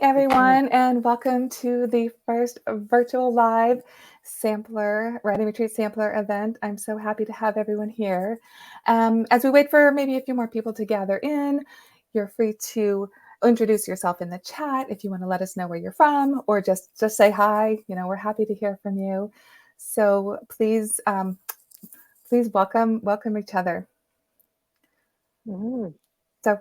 everyone, and welcome to the first virtual live writing retreat sampler event. I'm so happy to have everyone here. As we wait for maybe a few more people to gather in, you're free to introduce yourself in the chat if you want to let us know where you're from, or just say hi. We're happy to hear from you. So please welcome each other. So,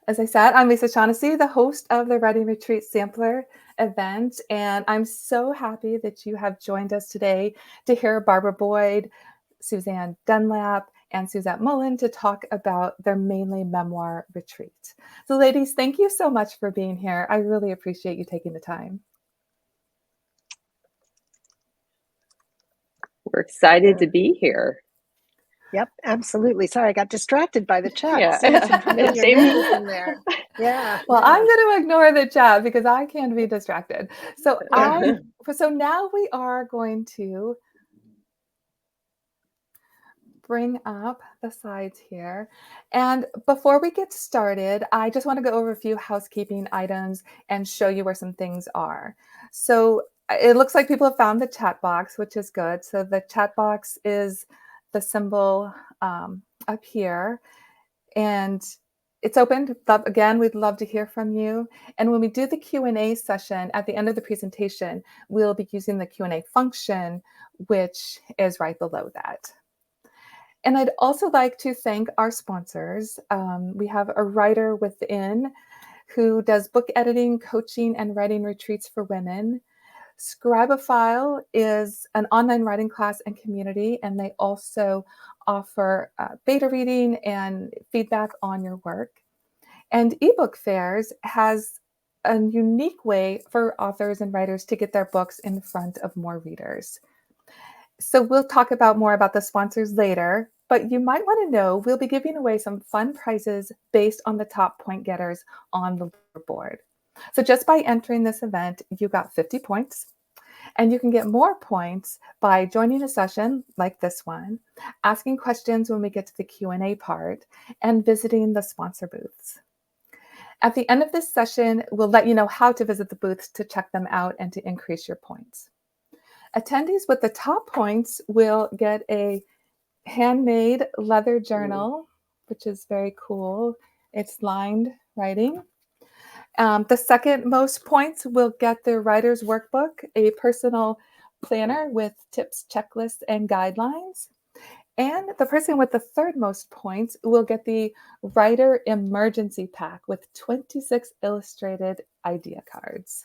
as I said, I'm Lisa Shaughnessy, the host of the Writing Retreat Sampler event, and I'm so happy that you have joined us today to hear Barbara Boyd, Suzanne Dunlap, and Suzette Mullen to talk about their Mainely Memoir Retreat. So ladies, thank you so much for being here. I really appreciate you taking the time. We're excited to be here. Yep, absolutely. Sorry, I got distracted by the chat. Yeah. Seeing some familiar names in there. Yeah. Well, I'm going to ignore the chat because I can be distracted. So now we are going to bring up the slides here. And before we get started, I just want to go over a few housekeeping items and show you where some things are. So it looks like people have found the chat box, which is good. So the chat box is the symbol up here. And it's open. Again, we'd love to hear from you. And when we do the Q&A session at the end of the presentation, we'll be using the Q&A function, which is right below that. And I'd also like to thank our sponsors. We have a writer within who does book editing, coaching, and writing retreats for women. Scribophile is an online writing class and community, and they also offer beta reading and feedback on your work. And eBook Fairs has a unique way for authors and writers to get their books in front of more readers. So we'll talk more about the sponsors later, but you might want to know we'll be giving away some fun prizes based on the top point getters on the board. So just by entering this event, you got 50 points. And you can get more points by joining a session like this one, asking questions when we get to the Q&A part, and visiting the sponsor booths. At the end of this session, we'll let you know how to visit the booths to check them out and to increase your points. Attendees with the top points will get a handmade leather journal, which is very cool. It's lined writing. The second most points will get the writer's workbook, a personal planner with tips, checklists, and guidelines. And the person with the third most points will get the writer emergency pack with 26 illustrated idea cards.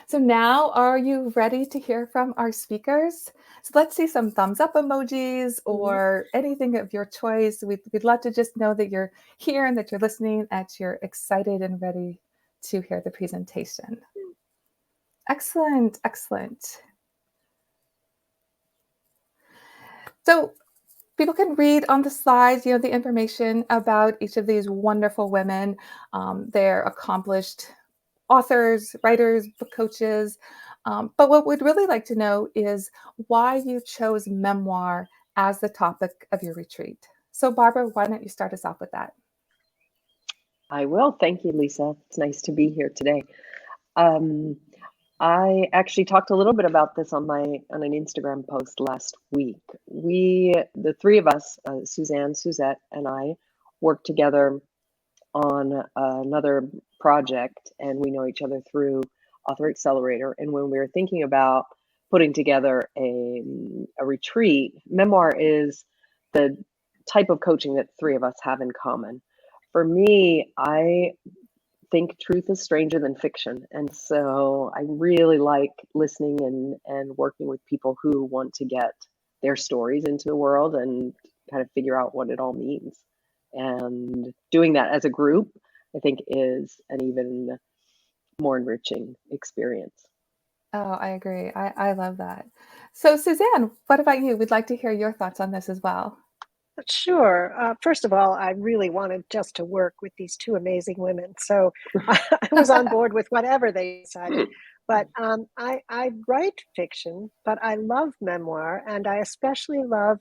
So now, are you ready to hear from our speakers? So let's see some thumbs up emojis or anything of your choice. We'd love to just know that you're here and that you're listening, that you're excited and ready to hear the presentation. Excellent, excellent. So people can read on the slides, the information about each of these wonderful women. They're accomplished authors, writers, book coaches. But what we'd really like to know is why you chose memoir as the topic of your retreat. So Barbara, why don't you start us off with that? I will. Thank you, Lisa. It's nice to be here today. I actually talked a little bit about this on an Instagram post last week. The three of us, Suzanne, Suzette, and I, worked together on another project, and we know each other through Author Accelerator. And when we were thinking about putting together a retreat, memoir is the type of coaching that three of us have in common. For me, I think truth is stranger than fiction. And so I really like listening and working with people who want to get their stories into the world and kind of figure out what it all means. And doing that as a group, I think, is an even more enriching experience. Oh, I agree. I love that. So Suzanne, what about you? We'd like to hear your thoughts on this as well. Sure. First of all, I really wanted just to work with these two amazing women. So I was on board with whatever they decided. But I write fiction, but I love memoir, and I especially love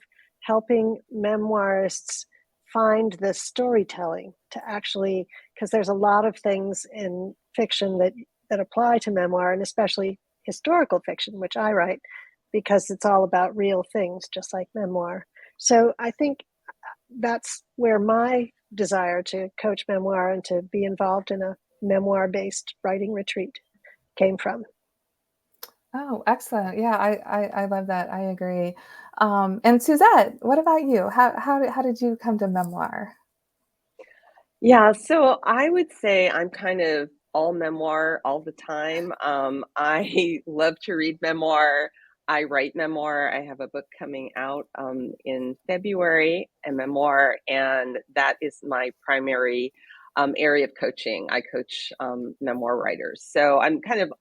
helping memoirists find the storytelling to actually, because there's a lot of things in fiction that apply to memoir, and especially historical fiction, which I write, because it's all about real things, just like memoir. So I think that's where my desire to coach memoir and to be involved in a memoir-based writing retreat came from. Oh, excellent. Yeah, I love that. I agree. And Suzette, what about you? How did you come to memoir? Yeah, so I would say I'm kind of all memoir all the time. I love to read memoir. I write memoir. I have a book coming out in February, a memoir, and that is my primary area of coaching. I coach memoir writers. So I'm kind of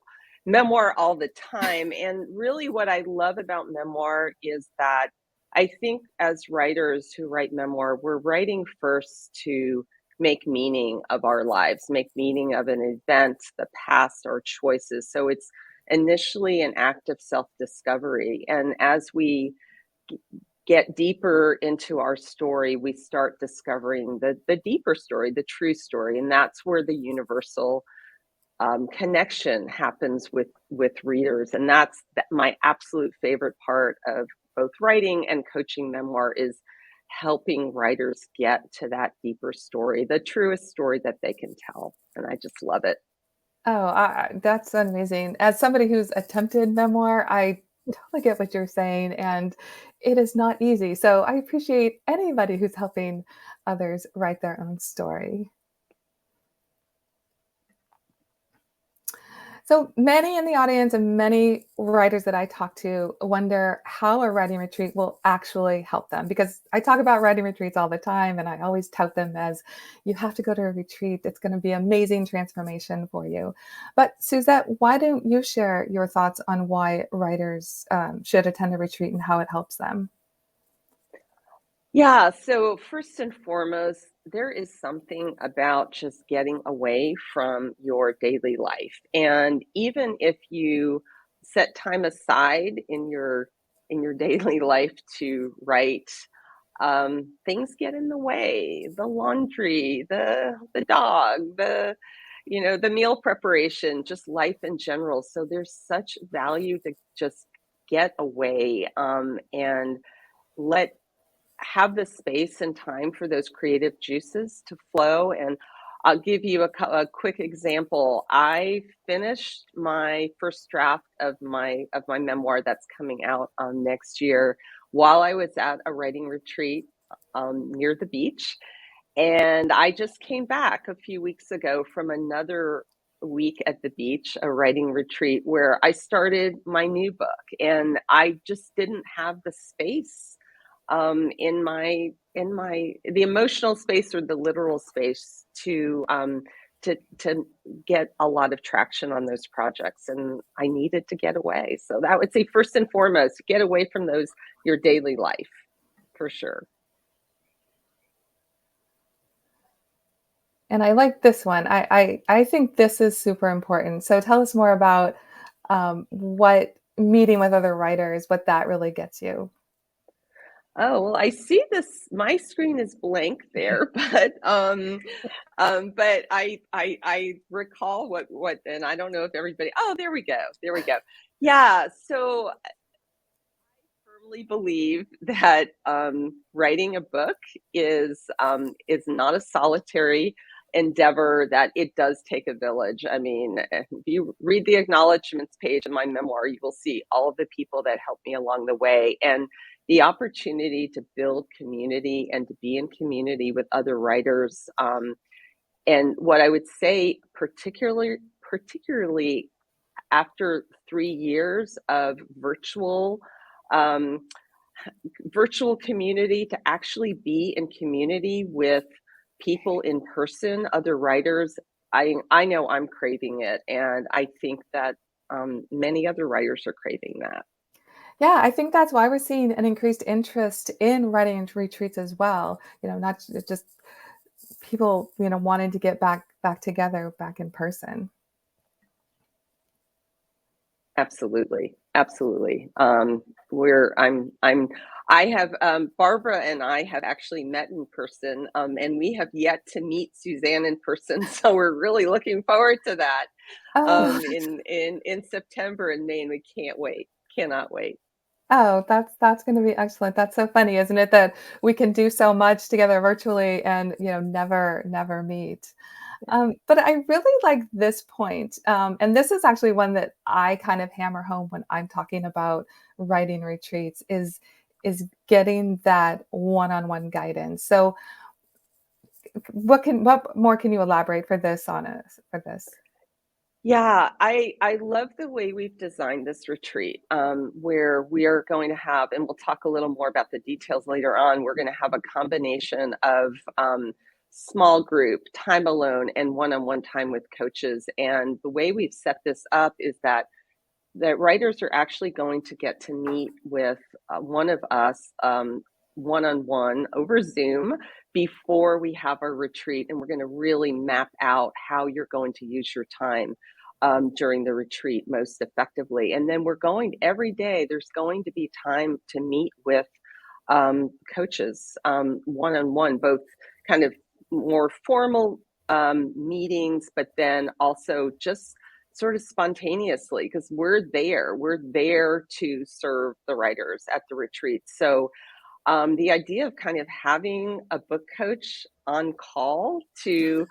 memoir all the time. And really, what I love about memoir is that I think as writers who write memoir, we're writing first to make meaning of our lives, make meaning of an event, the past, or choices. So it's initially an act of self discovery. And as we get deeper into our story, we start discovering the deeper story, the true story. And that's where the universal connection happens with readers. And that's my absolute favorite part of both writing and coaching memoir is helping writers get to that deeper story, the truest story that they can tell. And I just love it. Oh, that's amazing. As somebody who's attempted memoir, I totally get what you're saying, and it is not easy. So I appreciate anybody who's helping others write their own story. So many in the audience and many writers that I talk to wonder how a writing retreat will actually help them, because I talk about writing retreats all the time and I always tout them as you have to go to a retreat. It's going to be amazing transformation for you. But Suzette, why don't you share your thoughts on why writers should attend a retreat and how it helps them? Yeah, so first and foremost, there is something about just getting away from your daily life. And even if you set time aside in your daily life to write, things get in the way. The laundry, the dog, the meal preparation, just life in general. So there's such value to just get away and let have the space and time for those creative juices to flow. And I'll give you a quick example. I finished my first draft of my memoir that's coming out next year while I was at a writing retreat near the beach. And I just came back a few weeks ago from another week at the beach, a writing retreat where I started my new book. And I just didn't have the space in my the emotional space or the literal space to get a lot of traction on those projects, and I needed to get away. So that would say first and foremost, get away from those your daily life for sure. And I like this one. I think this is super important. So tell us more about what meeting with other writers, what that really gets you. Oh, well, I see this. My screen is blank there, but I recall what, and I don't know if everybody. Oh, there we go. There we go. Yeah. So firmly believe that writing a book is not a solitary endeavor, that it does take a village. I mean, if you read the acknowledgments page in my memoir, you will see all of the people that helped me along the way. And the opportunity to build community and to be in community with other writers. And what I would say, particularly after 3 years of um, virtual community, to actually be in community with people in person, other writers. I know I'm craving it, and I think that many other writers are craving that. Yeah, I think that's why we're seeing an increased interest in writing retreats as well. Not just people, wanting to get back together, back in person. Absolutely. Absolutely. I have, Barbara and I have actually met in person, and we have yet to meet Suzanne in person. So we're really looking forward to that, Oh, in September in Maine. We can't wait. Cannot wait. oh, that's gonna be excellent. That's so funny, isn't it, that we can do so much together virtually and, never meet. But I really like this point, and this is actually one that I kind of hammer home when I'm talking about writing retreats is getting that one-on-one guidance. So, what more can you elaborate for this on us for this? Yeah, I love the way we've designed this retreat, where we are going to have, and we'll talk a little more about the details later on. We're going to have a combination of small group, time alone, and one-on-one time with coaches. And the way we've set this up is that writers are actually going to get to meet with one of us one-on-one over Zoom before we have our retreat. And we're going to really map out how you're going to use your time during the retreat most effectively. And then we're going every day, there's going to be time to meet with coaches one-on-one, both kind of more formal meetings, but then also just sort of spontaneously, because we're there to serve the writers at the retreat. So the idea of kind of having a book coach on call to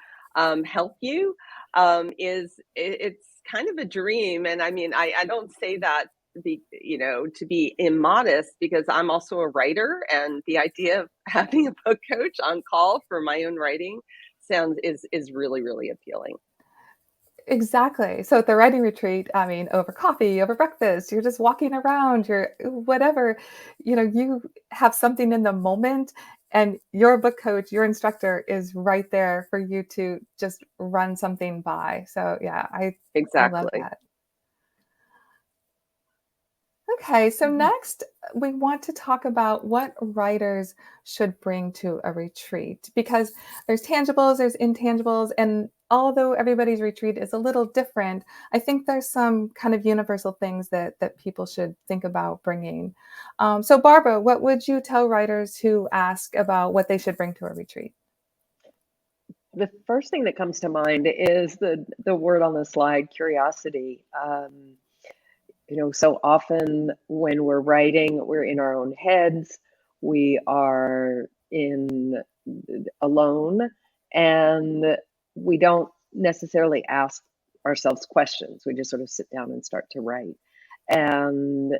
help you it's kind of a dream. And I mean, I don't say that to be immodest, because I'm also a writer, and the idea of having a book coach on call for my own writing is really, really appealing. Exactly. So at the writing retreat, I mean, over coffee, over breakfast, you're just walking around, you're whatever, you have something in the moment and your book coach, your instructor is right there for you to just run something by. So yeah, I love Exactly. that. Okay, so Mhm. next we want to talk about what writers should bring to a retreat because there's tangibles, there's intangibles, and although everybody's retreat is a little different, I think there's some kind of universal things that people should think about bringing. So, Barbara, what would you tell writers who ask about what they should bring to a retreat? The first thing that comes to mind is the word on the slide, curiosity. So often when we're writing, we're in our own heads, we are in alone, and we don't necessarily ask ourselves questions. We just sort of sit down and start to write. And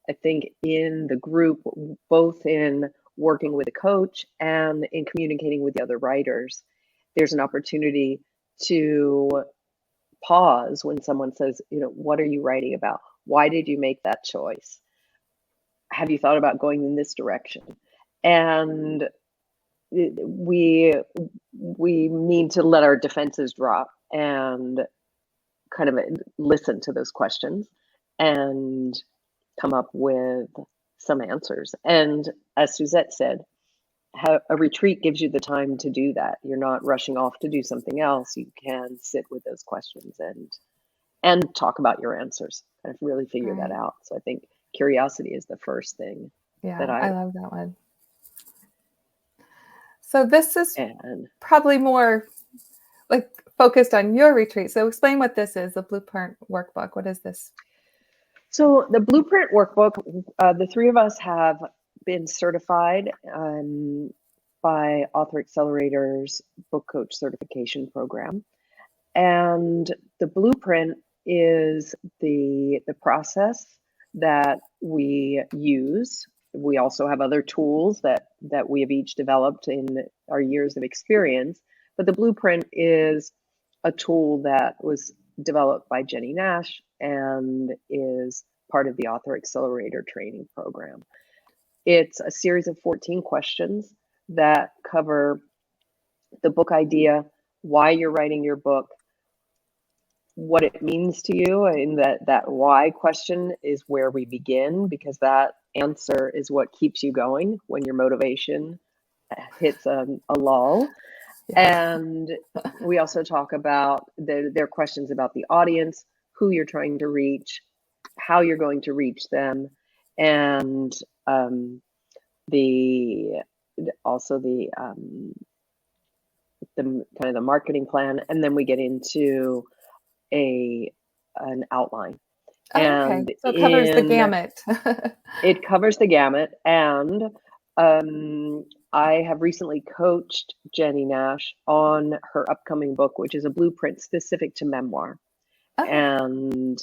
I think in the group, both in working with a coach and in communicating with the other writers, there's an opportunity to pause when someone says, what are you writing about? Why did you make that choice? Have you thought about going in this direction? And we need to let our defenses drop and kind of listen to those questions and come up with some answers. And as Suzette said, a retreat gives you the time to do that. You're not rushing off to do something else. You can sit with those questions and talk about your answers, kind of really figure that Right. out. So I think curiosity is the first thing that Yeah, I I love that one. So this is and probably more like focused on your retreat. So explain what this is, the Blueprint workbook. What is this? so the Blueprint workbook, the three of us have been certified by Author Accelerator's book coach certification program. And the blueprint is the process that we use. We also have other tools that we have each developed in our years of experience. But the blueprint is a tool that was developed by Jenny Nash and is part of the Author Accelerator training program. It's a series of 14 questions that cover the book idea, why you're writing your book, what it means to you, and that why question is where we begin, because that answer is what keeps you going when your motivation hits a lull. Yes. And we also talk about their questions about the audience, who you're trying to reach, how you're going to reach them, and the also the kind of the marketing plan, and then we get into a an outline. Oh, okay. And So it covers the in gamut. it covers the gamut. And I have recently coached Jenny Nash on her upcoming book, which is a blueprint specific to memoir. Oh, And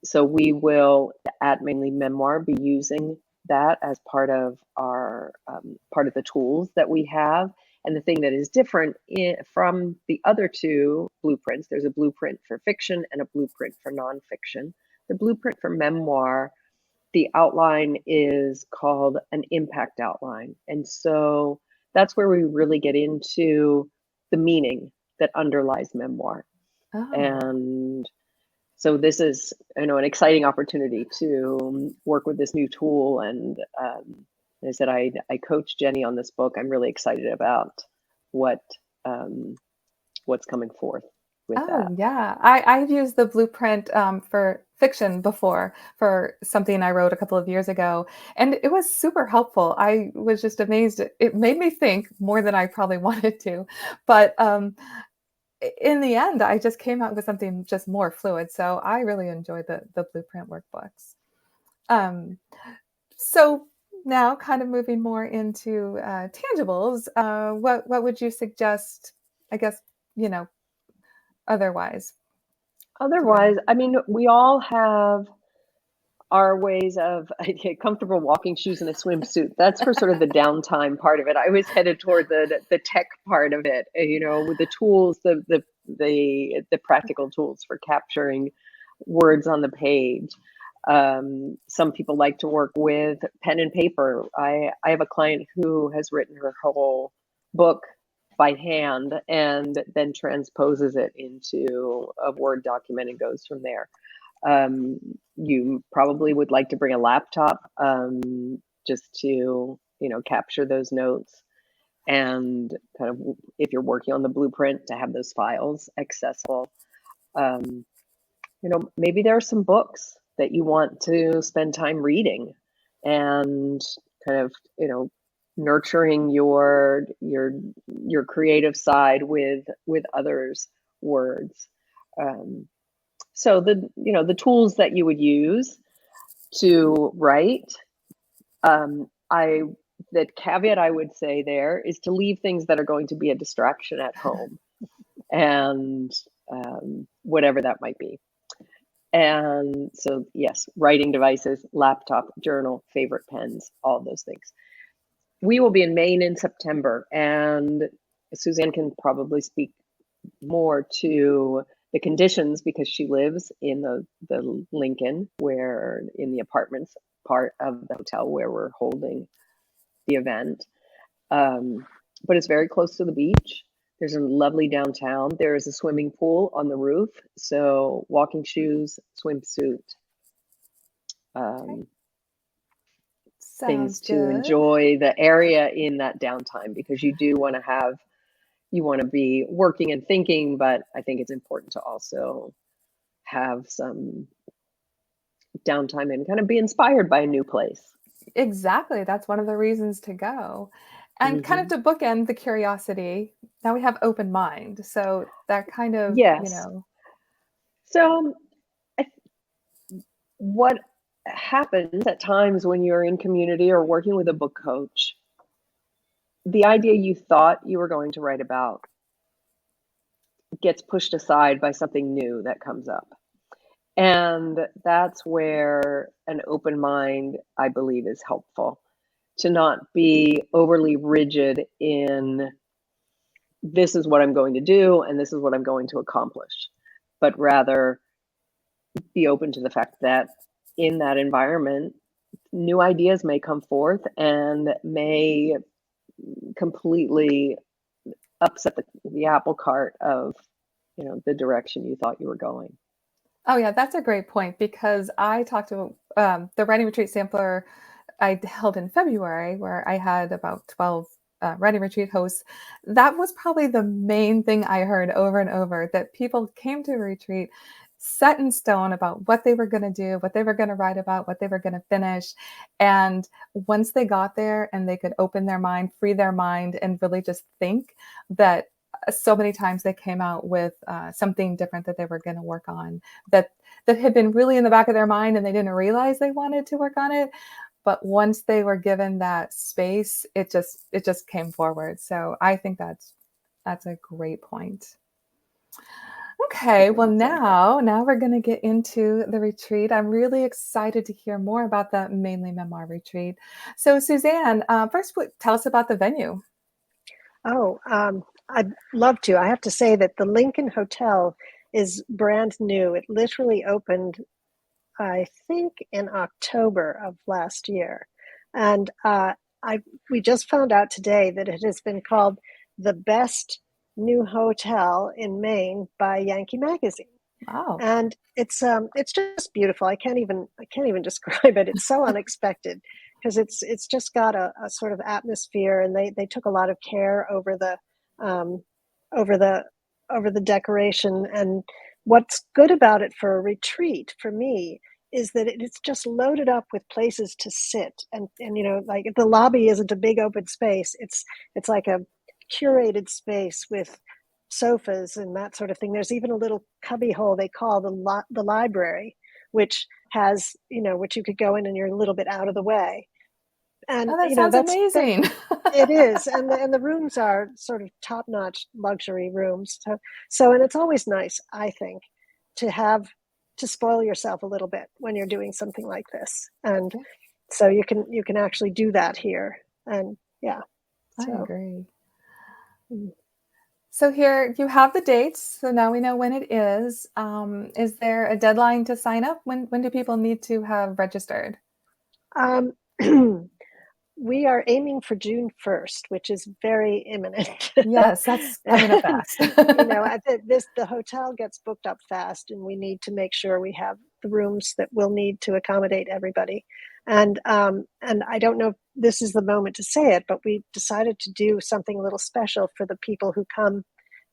so we will, at Mainly Memoir, be using that as part of the tools that we have. And the thing that is different from the other two blueprints, there's a blueprint for fiction and a blueprint for nonfiction. The blueprint for memoir, the outline is called an impact outline. And so that's where we really get into the meaning that underlies memoir. oh. And so this is, an exciting opportunity to work with this new tool. And I said, I coached Jenny on this book. I'm really excited about what what's coming forth with Oh, that. yeah. I've used the blueprint for fiction before for something I wrote a couple of years ago, and it was super helpful. I was just amazed. It made me think more than I probably wanted to, but in the end, I just came out with something just more fluid. So I really enjoyed the blueprint workbooks. Um, so now, kind of moving more into tangibles, what would you suggest? I guess you know otherwise to bring. Otherwise, I mean, we all have our ways of comfortable walking shoes and a swimsuit. That's for sort of the downtime part of it. I was headed toward the tech part of it, with the tools, the practical tools for capturing words on the page. Some people like to work with pen and paper. I have a client who has written her whole book by hand and then transposes it into a Word document and goes from there. Um, you probably would like to bring a laptop, just to, capture those notes, and kind of, if you're working on the blueprint, to have those files accessible. Um, maybe there are some books that you want to spend time reading, and kind of, nurturing your creative side with others' words. Um, so the tools that you would use to write, I the caveat I would say there is to leave things that are going to be a distraction at home, and whatever that might be. And so, yes, writing devices, laptop, journal, favorite pens, all of those things. We will be in Maine in September, and Suzanne can probably speak more to the conditions, because she lives in the Lincoln, where in the apartments part of the hotel where we're holding the event. But it's very close to the beach. There's a lovely downtown. There is a swimming pool on the roof. So walking shoes, swimsuit, Okay, um, things sounds to good. enjoy the area in that downtime, because you want to be working and thinking, but I think it's important to also have some downtime and kind of be inspired by a new place. Exactly. That's one of the reasons to go. And kind of Hmm. to bookend the curiosity, now we have open mind. So that kind of, Yes. So I, what happens at times when you're in community or working with a book coach, the idea you thought you were going to write about gets pushed aside by something new that comes up. And that's where an open mind, I believe, is helpful, to not be overly rigid in, this is what I'm going to do and this is what I'm going to accomplish, but rather be open to the fact that in that environment, new ideas may come forth and may completely upset the apple cart of, the direction you thought you were going. Oh, yeah, that's a great point because I talked to the writing retreat sampler I held in February, where I had about 12 writing retreat hosts. That was probably the main thing I heard over and over, that people came to a retreat set in stone about what they were going to do, what they were going to write about, what they were going to finish. And once they got there and they could open their mind, free their mind, and really just think, that so many times they came out with something different that they were going to work on, that had been really in the back of their mind and they didn't realize they wanted to work on it. But once they were given that space, it just came forward. So I think that's a great point. It's a Okay, great well example. now we're going to get into the retreat. I'm really excited to hear more about the Mainly Memoir Retreat. So Suzanne, first, tell us about the venue. Oh, I'd love to. I have to say that the Lincoln Hotel is brand new. It literally opened, I think, in October of last year. And we just found out today that it has been called the best new hotel in Maine by Yankee Magazine. Wow. And it's just beautiful. I can't even describe it. It's so unexpected because it's just got a sort of atmosphere, and they took a lot of care um, over the over the decoration. And what's good about it for a retreat for me is that it's just loaded up with places to sit, and like the lobby isn't a big open space. It's like a curated space with sofas and that sort of thing. There's even a little cubby hole they call the library, which has, which you could go in and you're a little bit out of the way. And Oh, that sounds that amazing. it is, and the rooms are sort of top notch luxury rooms. So and it's always nice, I think, to have to spoil yourself a little bit when you're doing something like this, and Yeah, so you can actually do that here, and yeah, I so. agree. Mm. So here you have the dates. So now we know when it is. Is there a deadline to sign up? When do people need to have registered? Um, we are aiming for June 1st, which is very imminent. Yes, that's coming up And, fast. the hotel gets booked up fast, and we need to make sure we have the rooms that we'll need to accommodate everybody. And I don't know if this is the moment to say it, but we decided to do something a little special for the people who come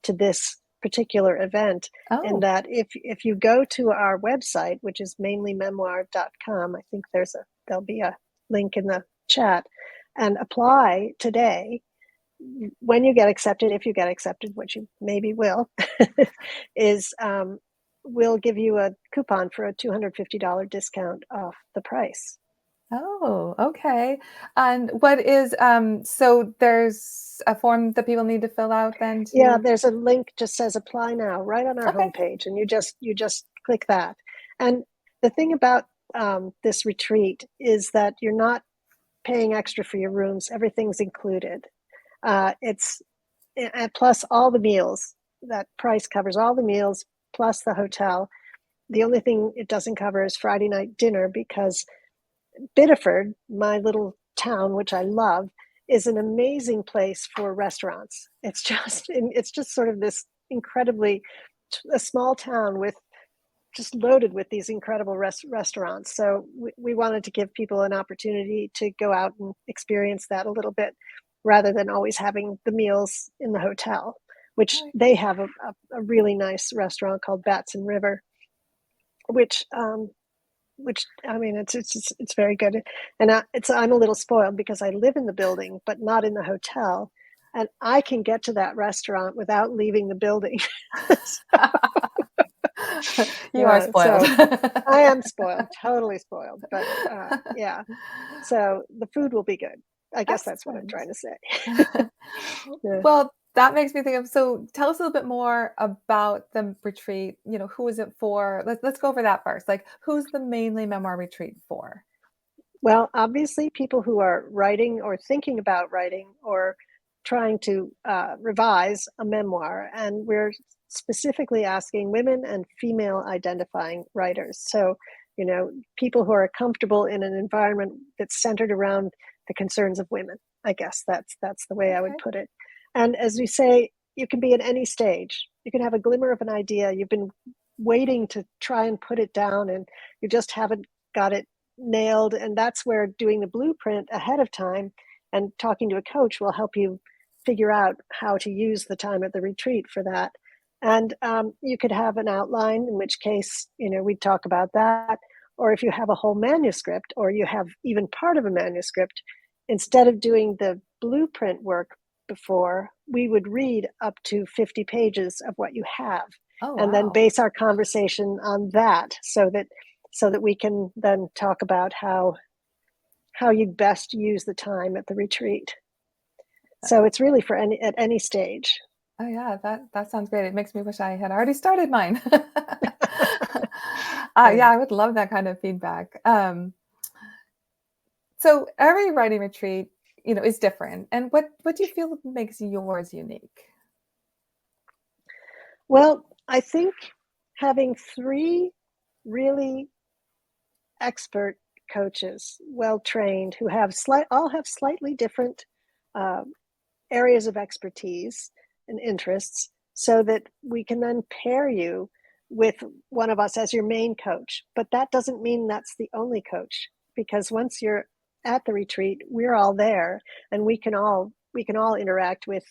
to this particular event. In Oh, that, if you go to our website, which is mainlymemoir.com, I think there'll be a link in the chat, and apply today. When you get accepted, if you get accepted, which you maybe will, is we'll give you a coupon for a $250 discount off the price. oh, okay. And what is so there's a form that people need to fill out then Yeah, to there's a link just says apply now right on our okay. homepage, and you just click that. And the thing about this retreat is that you're not paying extra for your rooms; everything's included. It's plus all the meals. That price covers all the meals plus the hotel. The only thing it doesn't cover is Friday night dinner, because Biddeford, my little town, which I love, is an amazing place for restaurants. It's just sort of this incredibly a small town with just loaded with these incredible restaurants. So we wanted to give people an opportunity to go out and experience that a little bit, rather than always having the meals in the hotel, which Right. they have a really nice restaurant called Batson River, which I mean, it's very good. And I'm a little spoiled because I live in the building, but not in the hotel, and I can get to that restaurant without leaving the building. You are Yeah, spoiled. so I am spoiled, totally spoiled. But yeah, so the food will be good. I guess that's what I'm Excellent. trying to say. Yeah. Well, that makes me think of so tell us a little bit more about the retreat. Who is it for? Let's go over that first. Like, who's the Mainly Memoir Retreat for? Well, obviously, people who are writing or thinking about writing or trying to revise a memoir, and we're specifically asking women and female identifying writers. So, people who are comfortable in an environment that's centered around the concerns of women. I guess that's the way I would Okay. put it. And as we say, you can be at any stage. You can have a glimmer of an idea. You've been waiting to try and put it down, and you just haven't got it nailed. And that's where doing the blueprint ahead of time and talking to a coach will help you figure out how to use the time at the retreat for that. And you could have an outline, in which case, we'd talk about that. Or if you have a whole manuscript, or you have even part of a manuscript, instead of doing the blueprint work before, we would read up to 50 pages of what you have, Oh, and then wow. base our conversation on that, so that we can then talk about how you best use the time at the retreat. So it's really for at any stage. Oh, yeah, that sounds great. It makes me wish I had already started mine. Yeah. Yeah, I would love that kind of feedback. So every writing retreat, is different. And what do you feel makes yours unique? Well, I think having three really expert coaches, well trained, who all have slightly different uh, areas of expertise and interests, so that we can then pair you with one of us as your main coach. But that doesn't mean that's the only coach, because once you're at the retreat, we're all there, and we can all interact with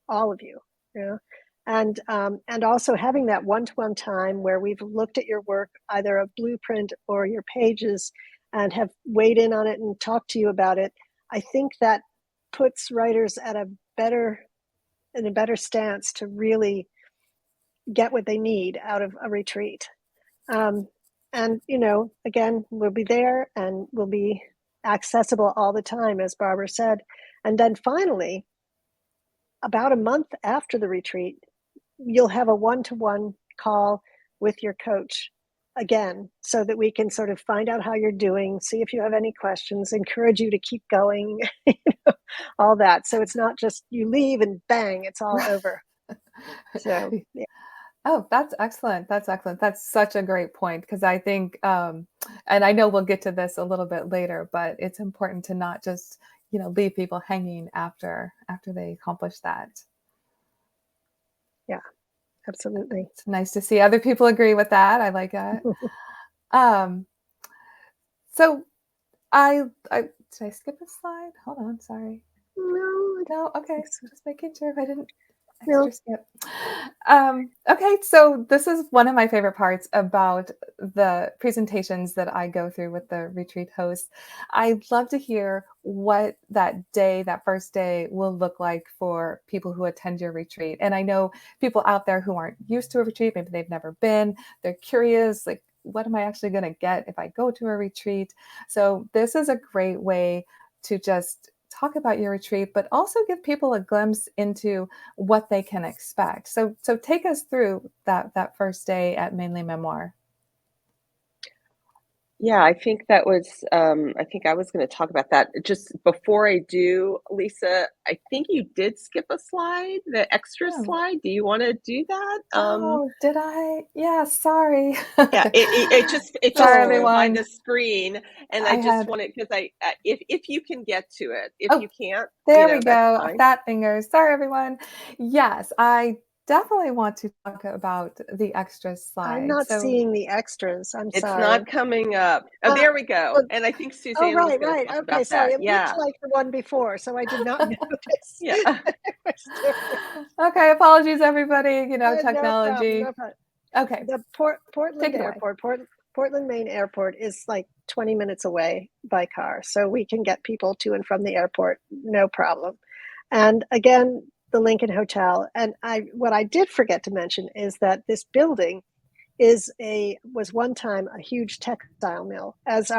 all of you. You know, and also having that one-to-one time where we've looked at your work, either a blueprint or your pages, and have weighed in on it and talked to you about it. I think that puts writers in a better stance to really get what they need out of a retreat. Um, and again, we'll be there and we'll be accessible all the time, as Barbara said. And then finally, about a month after the retreat, you'll have a one-to-one call with your coach again, so that we can sort of find out how you're doing, see if you have any questions, encourage you to keep going, all that. So it's not just you leave and bang, it's all over. So yeah. Oh, that's excellent. That's excellent. That's such a great point because I think, and I know we'll get to this a little bit later, but it's important to not just, leave people hanging after they accomplish that. Yeah, absolutely. It's nice to see other people agree with that. I like that. Um, so I did I skip a slide? Hold on, sorry. No, I No, don't okay. think so. Just making sure if I didn't No, extra skip. Okay, so this is one of my favorite parts about the presentations that I go through with the retreat hosts. I'd love to hear what that first day will look like for people who attend your retreat. And I know people out there who aren't used to a retreat, maybe they've never been, they're curious, like, what am I actually going to get if I go to a retreat? So this is a great way to just talk about your retreat, but also give people a glimpse into what they can expect. So take us through that first day at Mainly Memoir. Yeah, I think that was, I think I was gonna talk about that. Just before I do, Lisa, I think you did skip a slide, the extra Oh, slide. Do you wanna do that? oh, did I? Yeah, sorry. Yeah, it just Sorry, flew by everyone. the screen, and I I just had wanted because if you can get to it. If Oh, you can't, there we that's go. fine. Fat fingers. Sorry, everyone. Yes, I definitely want to talk about the extra I'm slide. not So, seeing the extras. I'm It's sorry. not coming up. Oh, Uh, there we go, oh, and I think oh, Suzanne was right, gonna right. talk Okay, about sorry. that. It looked Yeah. like the one before, so I did not notice Yeah. that it was different. okay, apologies, everybody. No problem. Technology. No problem. Okay, The take Portland it away. Airport, Portland, Maine Airport is like 20 minutes away by car, so we can get people to and from the airport, no problem. And again, the Lincoln Hotel. And what I did forget to mention is that this building was one time a huge textile mill, as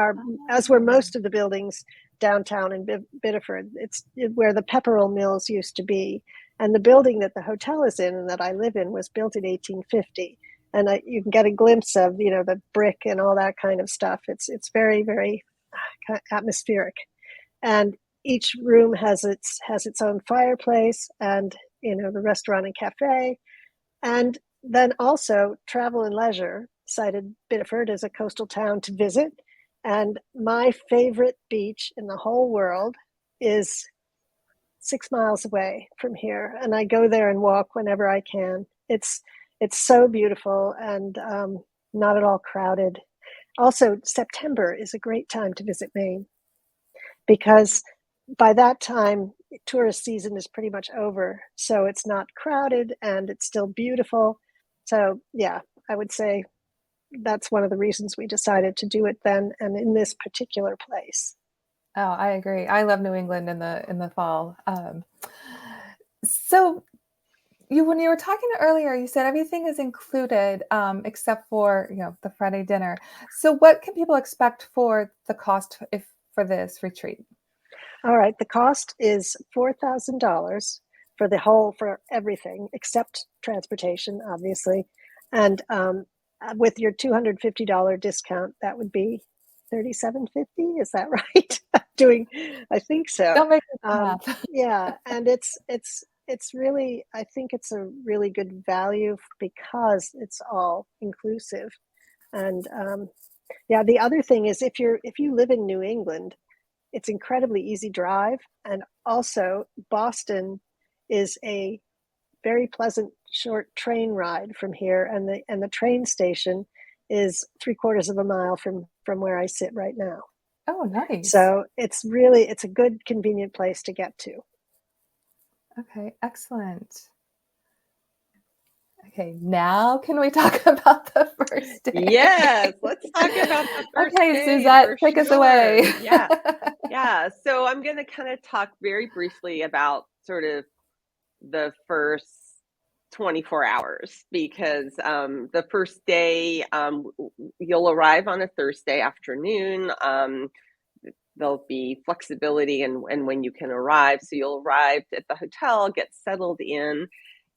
were Oh. most of the buildings downtown in Biddeford. It's where the pepperell mills used to be, and the building that the hotel is in and that I live in was built in 1850. And you can get a glimpse of the brick and all that kind of stuff. It's very, very atmospheric, and each room has its own fireplace, and the restaurant and cafe. And then also Travel and Leisure cited Biddeford as a coastal town to visit. And my favorite beach in the whole world is 6 miles away from here. And I go there and walk whenever I can. It's so beautiful, and not at all crowded. Also, September is a great time to visit Maine, because by that time, tourist season is pretty much over. So it's not crowded and it's still beautiful. So yeah, I would say that's one of the reasons we decided to do it then and in this particular place. Oh, I agree. I love New England in the fall. So when you were talking earlier, you said everything is included, except for, the Friday dinner. So what can people expect for the cost for this retreat? All right, the cost is $4,000 for everything except transportation, obviously. And with your $250 discount, that would be $37.50. Is that right? I think so. Don't make me do math. Yeah, and it's really, I think it's a really good value because it's all inclusive. And yeah, the other thing is if you live in New England, it's incredibly easy drive, and also Boston is a very pleasant short train ride from here, and the train station is 3/4 of a mile from where I sit right now. Oh, nice. So it's a good convenient place to get to. Okay, excellent. Okay, now can we talk about the first day? Yes, let's talk about the first Okay, day Suzette, for take us sure. away. Yeah. Yeah. So I'm going to kind of talk very briefly about sort of the first 24 hours because the first day you'll arrive on a Thursday afternoon. There'll be flexibility and when you can arrive. So you'll arrive at the hotel, get settled in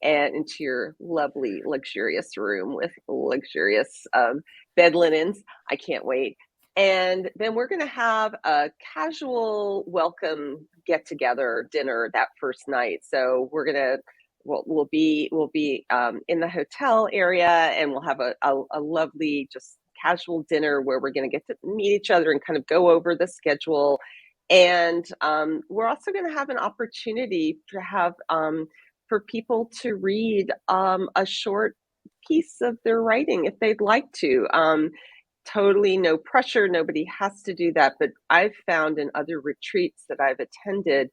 and into your lovely, luxurious room with luxurious bed linens. I can't wait. And then we're going to have a casual welcome get together dinner that first night. So we'll be in the hotel area and we'll have a lovely just casual dinner where we're going to get to meet each other and kind of go over the schedule. And we're also going to have an opportunity to have for people to read a short piece of their writing if they'd like to. Totally no pressure. Nobody has to do that. But I've found in other retreats that I've attended,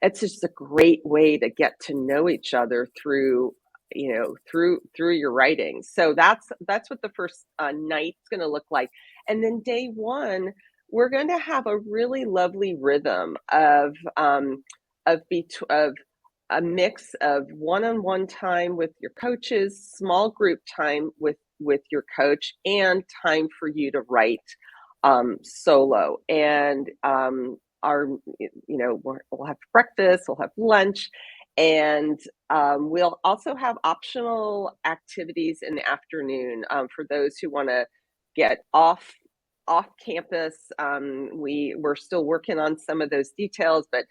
it's just a great way to get to know each other through through your writing. So that's what the first night's going to look like. And then day one we're going to have a really lovely rhythm of a mix of one-on-one time with your coaches, small group time with your coach, and time for you to write solo. And we'll have breakfast, we'll have lunch, and we'll also have optional activities in the afternoon for those who want to get off campus. We're still working on some of those details, but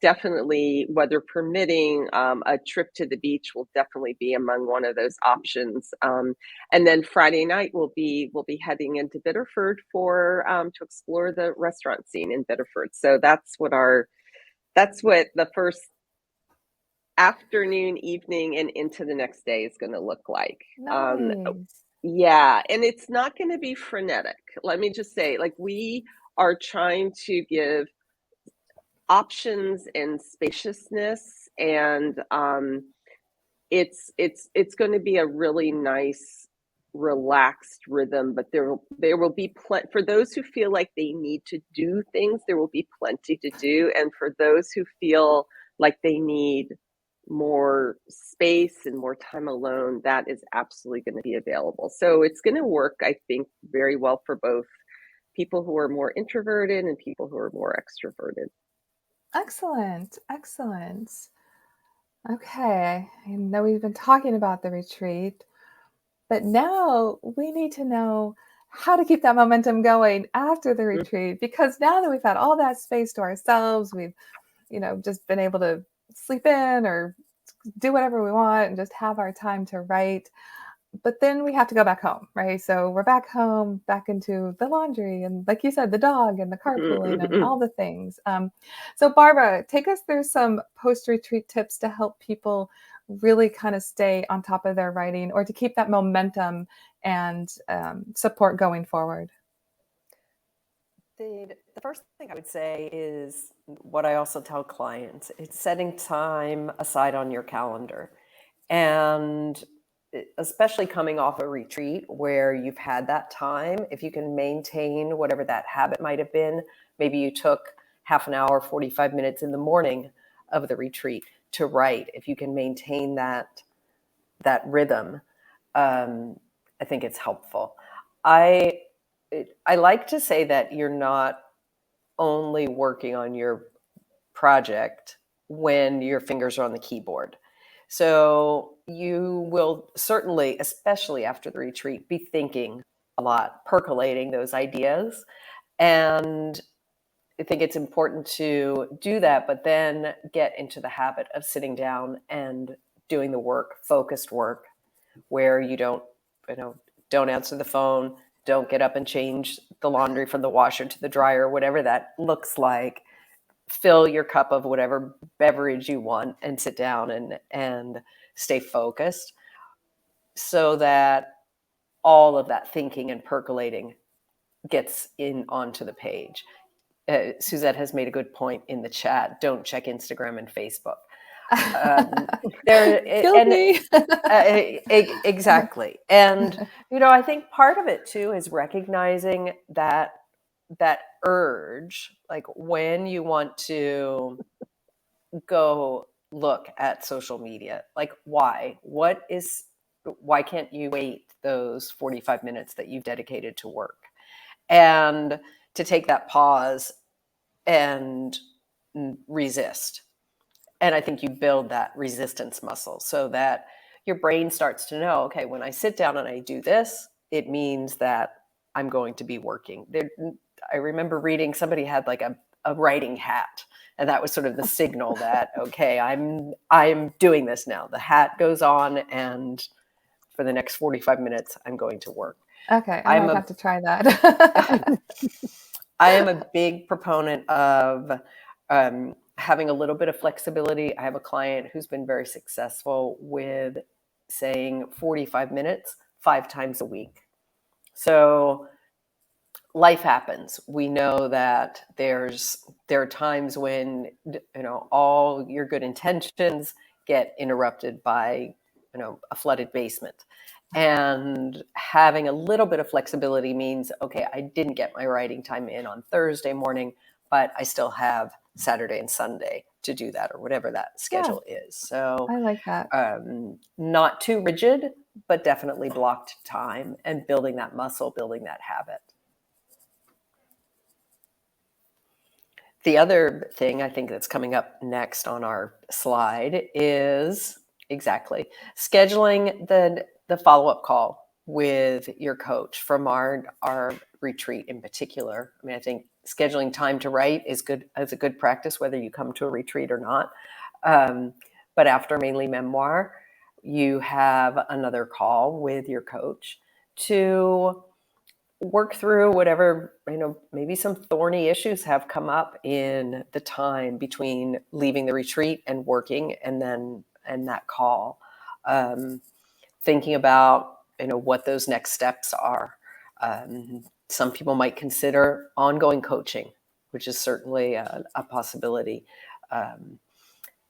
definitely, weather permitting, a trip to the beach will definitely be among one of those options. And then Friday night we'll be heading into Biddeford for to explore the restaurant scene in Biddeford. So that's what the first afternoon, evening, and into the next day is going to look like. Nice. Yeah, and it's not going to be frenetic. Let me just say, like, we are trying to give options and spaciousness, and it's going to be a really nice relaxed rhythm, but there will be plenty for those who feel like they need to do things. There will be plenty to do, and for those who feel like they need more space and more time alone, that is absolutely going to be available. So it's going to work, I think, very well for both people who are more introverted and people who are more extroverted. Excellent. Excellent. Okay. I know we've been talking about the retreat, but now we need to know how to keep that momentum going after the retreat, because now that we've had all that space to ourselves, we've, just been able to sleep in or do whatever we want and just have our time to write. But then we have to go back home, right? So we're back home, back into the laundry and, like you said, the dog and the carpooling and all the things. So Barbara, take us through some post-retreat tips to help people really kind of stay on top of their writing or to keep that momentum and support going forward. The first thing I would say is what I also tell clients. It's setting time aside on your calendar. And especially coming off a retreat where you've had that time, if you can maintain whatever that habit might have been, maybe you took half an hour, 45 minutes in the morning of the retreat to write. If you can maintain that rhythm, I think it's helpful. I like to say that you're not only working on your project when your fingers are on the keyboard. So you will certainly, especially after the retreat, be thinking a lot, percolating those ideas. And I think it's important to do that, but then get into the habit of sitting down and doing the work, focused work, where you don't answer the phone, don't get up and change the laundry from the washer to the dryer, whatever that looks like. Fill your cup of whatever beverage you want and sit down and stay focused, so that all of that thinking and percolating gets in onto the page. Suzette has made a good point in the chat. Don't check Instagram and Facebook. Killed me. Exactly. And, I think part of it too is recognizing that urge, like when you want to go look at social media, like why can't you wait those 45 minutes that you've dedicated to work, and to take that pause and resist. And I think you build that resistance muscle so that your brain starts to know, okay, when I sit down and I do this, it means that I'm going to be working. I remember reading somebody had like a writing hat, and that was sort of the signal that, okay, I'm doing this now. The hat goes on, and for the next 45 minutes, I'm going to work. Okay, I might have to try that. I am a big proponent of having a little bit of flexibility. I have a client who's been very successful with saying 45 minutes 5 times a week. So life happens. We know that there are times when all your good intentions get interrupted by a flooded basement. And having a little bit of flexibility means, okay, I didn't get my writing time in on Thursday morning, but I still have Saturday and Sunday to do that, or whatever that schedule is. So I like that. not too rigid, but definitely blocked time, and building that muscle, building that habit. The other thing I think that's coming up next on our slide is exactly scheduling the follow-up call with your coach from our retreat in particular. I mean, I think scheduling time to write is a good practice, whether you come to a retreat or not. But after Mainely Memoir, you have another call with your coach to work through whatever, maybe some thorny issues have come up in the time between leaving the retreat and working, and that call. Thinking about, what those next steps are. Some people might consider ongoing coaching, which is certainly a possibility.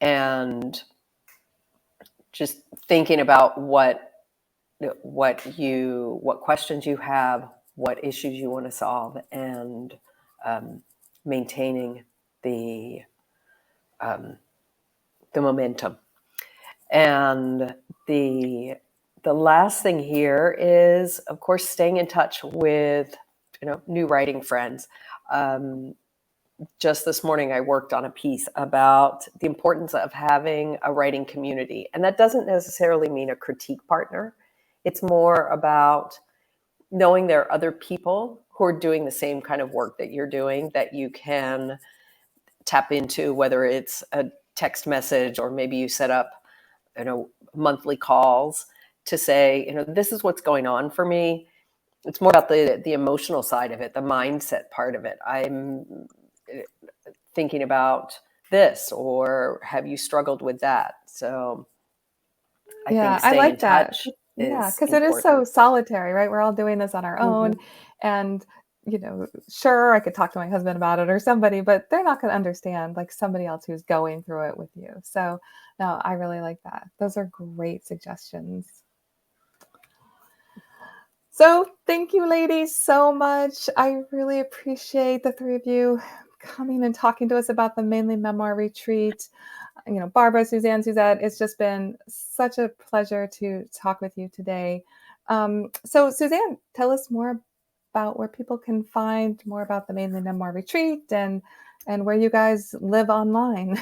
And just thinking about what questions you have, what issues you want to solve, and maintaining the momentum. And the last thing here is, of course, staying in touch with new writing friends. Just this morning, I worked on a piece about the importance of having a writing community, and that doesn't necessarily mean a critique partner. It's more about knowing there are other people who are doing the same kind of work that you're doing, that you can tap into, whether it's a text message, or maybe you set up, monthly calls to say, this is what's going on for me. It's more about the emotional side of it, the mindset part of it. I'm thinking about this, or have you struggled with that? So I think staying in touch. Yeah, because it is so solitary, right? We're all doing this on our own. And, sure, I could talk to my husband about it or somebody, but they're not going to understand like somebody else who's going through it with you. So, no, I really like that. Those are great suggestions. So thank you, ladies, so much. I really appreciate the three of you coming and talking to us about the Mainly Memoir Retreat. Barbara, Suzanne, Suzette, it's just been such a pleasure to talk with you today. So Suzanne, tell us more about where people can find more about the Mainly Memoir Retreat and where you guys live online.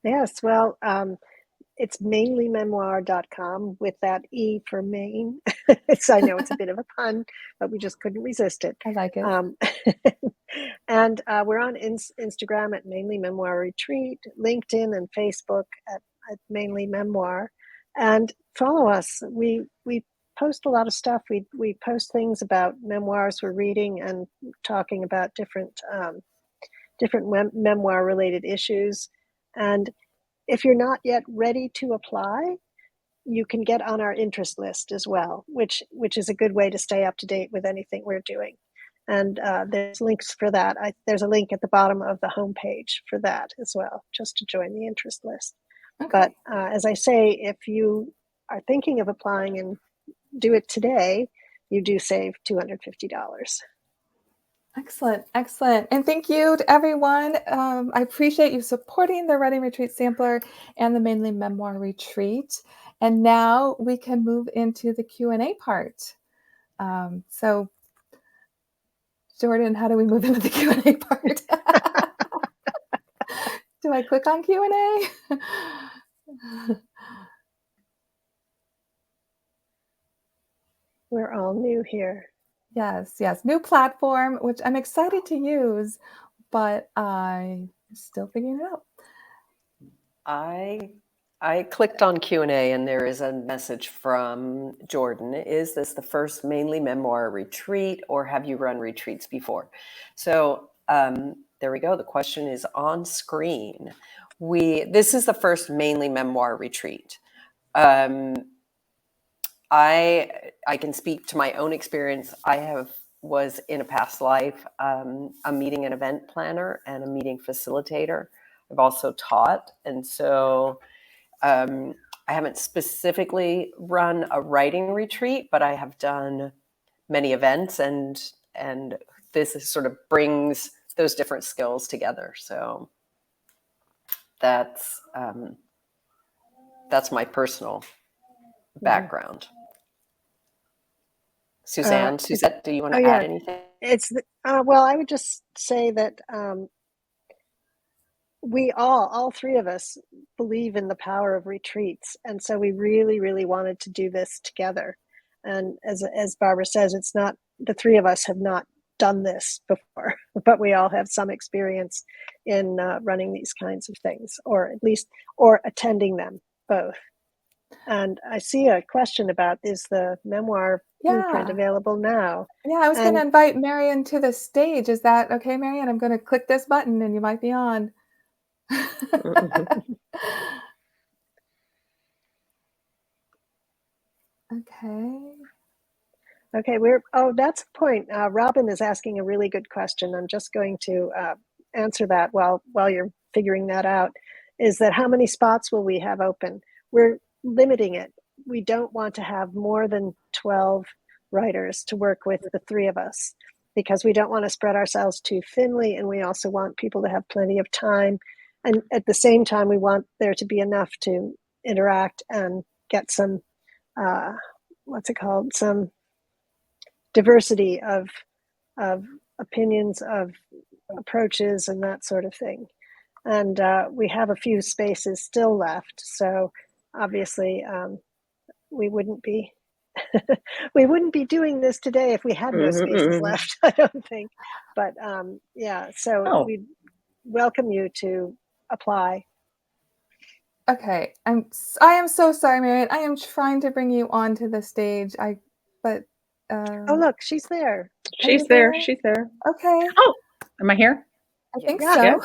Yes, well, it's mainlymemoir.com with that E for Maine. So I know it's a bit of a pun, but we just couldn't resist it. I like it. And we're on Instagram at Mainly Memoir Retreat, LinkedIn and Facebook at Mainly Memoir. And follow us. We post a lot of stuff. We post things about memoirs we're reading and talking about different memoir related issues. And if you're not yet ready to apply, you can get on our interest list as well, which is a good way to stay up to date with anything we're doing. And there's links for that. There's a link at the bottom of the homepage for that as well, just to join the interest list. Okay. But as I say, if you are thinking of applying and do it today, you do save $250. Excellent, excellent. And thank you to everyone. I appreciate you supporting the Writing Retreat Sampler and the Mainly Memoir Retreat. And now we can move into the Q&A part. So, Jordan, how do we move into the Q&A part? Do I click on Q&A? We're all new here. Yes, new platform, which I'm excited to use, but I'm still figuring it out. I clicked on Q&A and there is a message from Jordan. Is this the first Mainly Memoir Retreat or have you run retreats before? So there we go. The question is on screen. This is the first Mainly Memoir Retreat. I can speak to my own experience. I was in a past life a meeting and event planner and a meeting facilitator. I've also taught, and so I haven't specifically run a writing retreat, but I have done many events, and this sort of brings those different skills together. So that's my personal background. Suzette, do you want to add anything? Well, I would just say that we all three of us believe in the power of retreats. And so we really, really wanted to do this together. And as Barbara says, it's not, the three of us have not done this before, but we all have some experience in running these kinds of things, or at least, or attending them both. And I see a question about, is the memoir blueprint available now? Yeah, I was going to invite Marian to the stage. Is that okay, Marian? I'm going to click this button and you might be on. Okay, that's the point. Robin is asking a really good question. I'm just going to answer that while you're figuring that out. Is that how many spots will we have open? We're limiting it. We don't want to have more than 12 writers to work with the three of us, because we don't want to spread ourselves too thinly, and we also want people to have plenty of time. And at the same time, we want there to be enough to interact and get some, some diversity of opinions, of approaches, and that sort of thing. And we have a few spaces still left, so obviously we wouldn't be doing this today if we had no spaces left. I don't think, but we welcome you to apply. Okay, I am so sorry, Marian. I am trying to bring you onto the stage. Oh, look, she's there. She's there. She's there. Okay. Oh, am I here? I think so.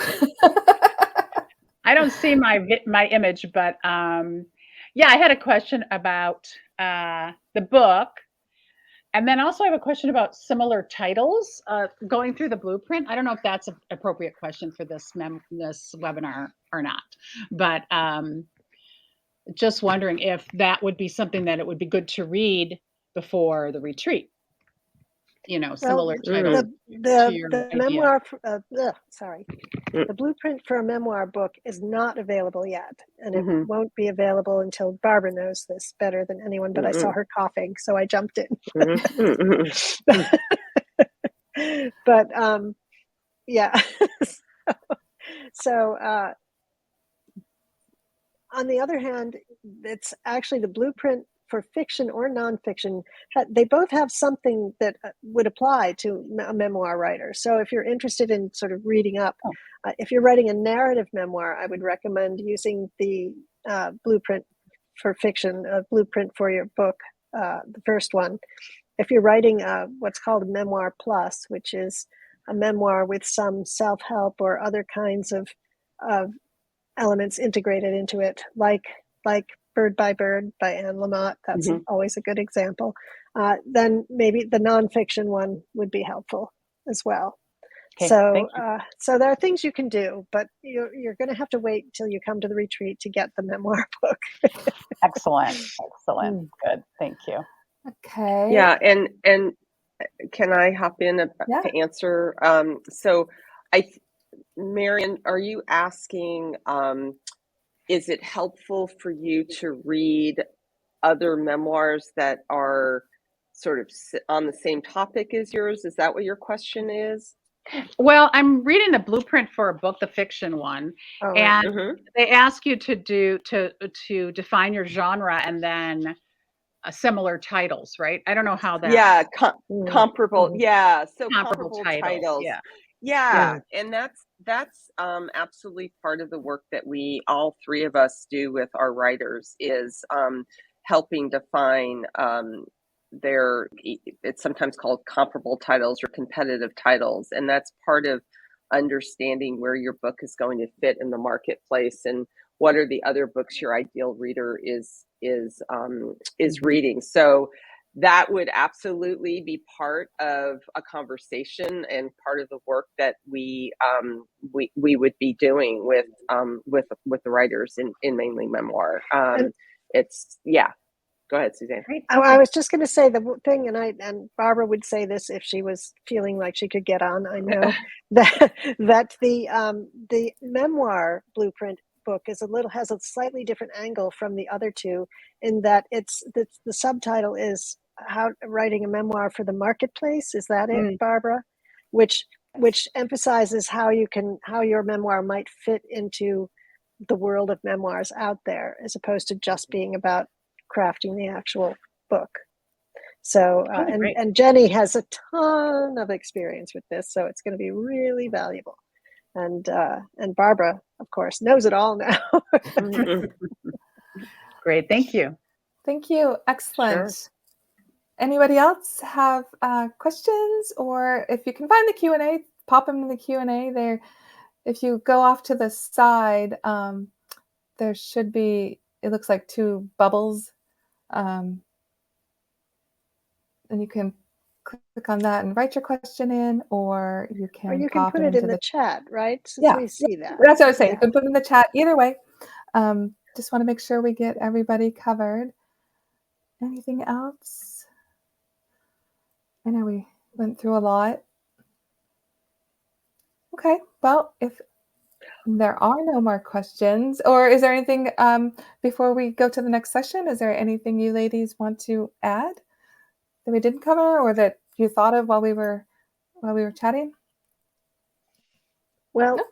I don't see my image, but yeah, I had a question about the book. And then also I have a question about similar titles going through the blueprint. I don't know if that's an appropriate question for this webinar or not, but just wondering if that would be something that it would be good to read before the retreat. Well, similar titles to your the idea. memoir, the blueprint for a memoir book is not available yet, and it Mhm. won't be available until Barbara knows this better than anyone. But I saw her coughing, so I jumped in. But yeah. So on the other hand, it's actually the blueprint for fiction or nonfiction. They both have something that would apply to a memoir writer. So if you're interested in sort of reading up, if you're writing a narrative memoir, I would recommend using the blueprint for fiction, a blueprint for your book, the first one. If you're writing what's called a memoir plus, which is a memoir with some self-help or other kinds of elements integrated into it, like Bird by Bird by Anne Lamott. That's always a good example. Then maybe the nonfiction one would be helpful as well. Okay, So, so there are things you can do, but you're going to have to wait until you come to the retreat to get the memoir book. excellent. Good, thank you. Okay. Yeah, and can I hop in to answer? So, Marion, are you asking? Is it helpful for you to read other memoirs that are sort of on the same topic as yours? Is that what your question is? Well, I'm reading the blueprint for a book, the fiction one, and they ask you to define your genre and then similar titles, right? I don't know how that. Yeah, comparable. Yeah, so Comparable titles. Yeah, and that's absolutely part of the work that we all three of us do with our writers is helping define it's sometimes called comparable titles or competitive titles, and that's part of understanding where your book is going to fit in the marketplace and what are the other books your ideal reader is reading. So that would absolutely be part of a conversation and part of the work that we would be doing with the writers in Mainely Memoir. Go ahead, Suzanne. I was just going to say the thing, and Barbara would say this if she was feeling like she could get on. I know that the memoir blueprint book has a slightly different angle from the other two, in that the subtitle is how writing a memoir for the marketplace. Is that it, Barbara? Which emphasizes how your memoir might fit into the world of memoirs out there, as opposed to just being about crafting the actual book. So and Jenny has a ton of experience with this, so it's going to be really valuable. And Barbara, of course, knows it all now. Great, thank you. Thank you. Excellent. Sure. Anybody else have questions? Or if you can find the Q&A, pop them in the Q&A there. If you go off to the side, there should be, it looks like 2 bubbles. And you can click on that and write your question in, or you can put it in the chat, right? Since we see that. That's what I was saying. You can put it in the chat either way. Just want to make sure we get everybody covered. Anything else? I know we went through a lot. Okay, well, if there are no more questions, or is there anything before we go to the next session? Is there anything you ladies want to add that we didn't cover, or that you thought of while we were chatting? Well, no?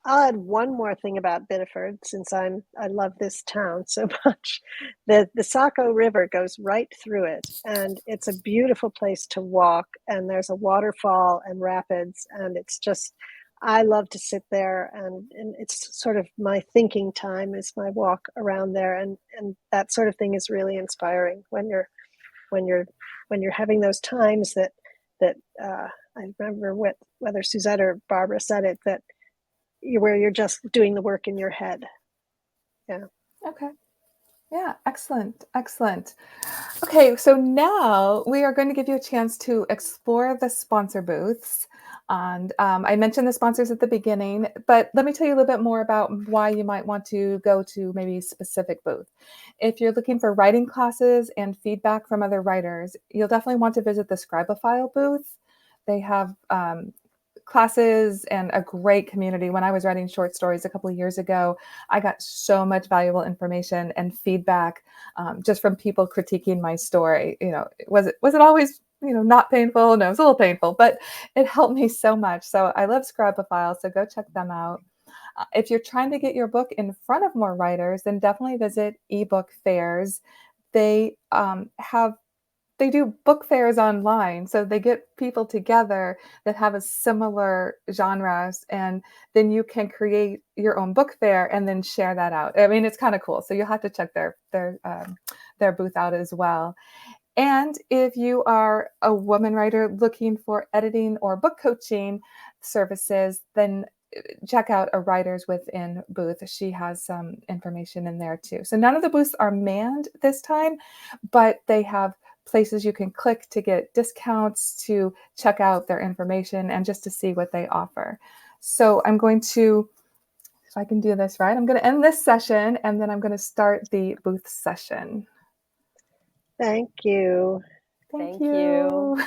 I'll add one more thing about Biddeford, since I love this town so much. The Saco River goes right through it, and it's a beautiful place to walk, and there's a waterfall and rapids, and it's just, I love to sit there, and it's sort of my thinking time is my walk around there, and that sort of thing is really inspiring when you're having those times that I remember whether Suzette or Barbara said it, that where you're just doing the work in your head. Yeah. Okay. Yeah, excellent, excellent. Okay, so now we are going to give you a chance to explore the sponsor booths. And I mentioned the sponsors at the beginning, but let me tell you a little bit more about why you might want to go to maybe a specific booth. If you're looking for writing classes and feedback from other writers, you'll definitely want to visit the Scribophile booth. They have classes and a great community. When I was writing short stories a couple of years ago, I got so much valuable information and feedback just from people critiquing my story. Was it always not painful? No, it was a little painful, but it helped me so much. So I love Scribophile, so go check them out. If you're trying to get your book in front of more writers, then definitely visit ebook fairs. They have they do book fairs online, so they get people together that have a similar genres, and then you can create your own book fair and then share that out. I mean, it's kind of cool. So you'll have to check their booth out as well. And if you are a woman writer looking for editing or book coaching services, then check out a Writers Within booth. She has some information in there too. So none of the booths are manned this time, but they have places you can click to get discounts, to check out their information, and just to see what they offer. So I'm going to, if I can do this right, I'm going to end this session and then I'm going to start the booth session. Thank you. Thank you. you.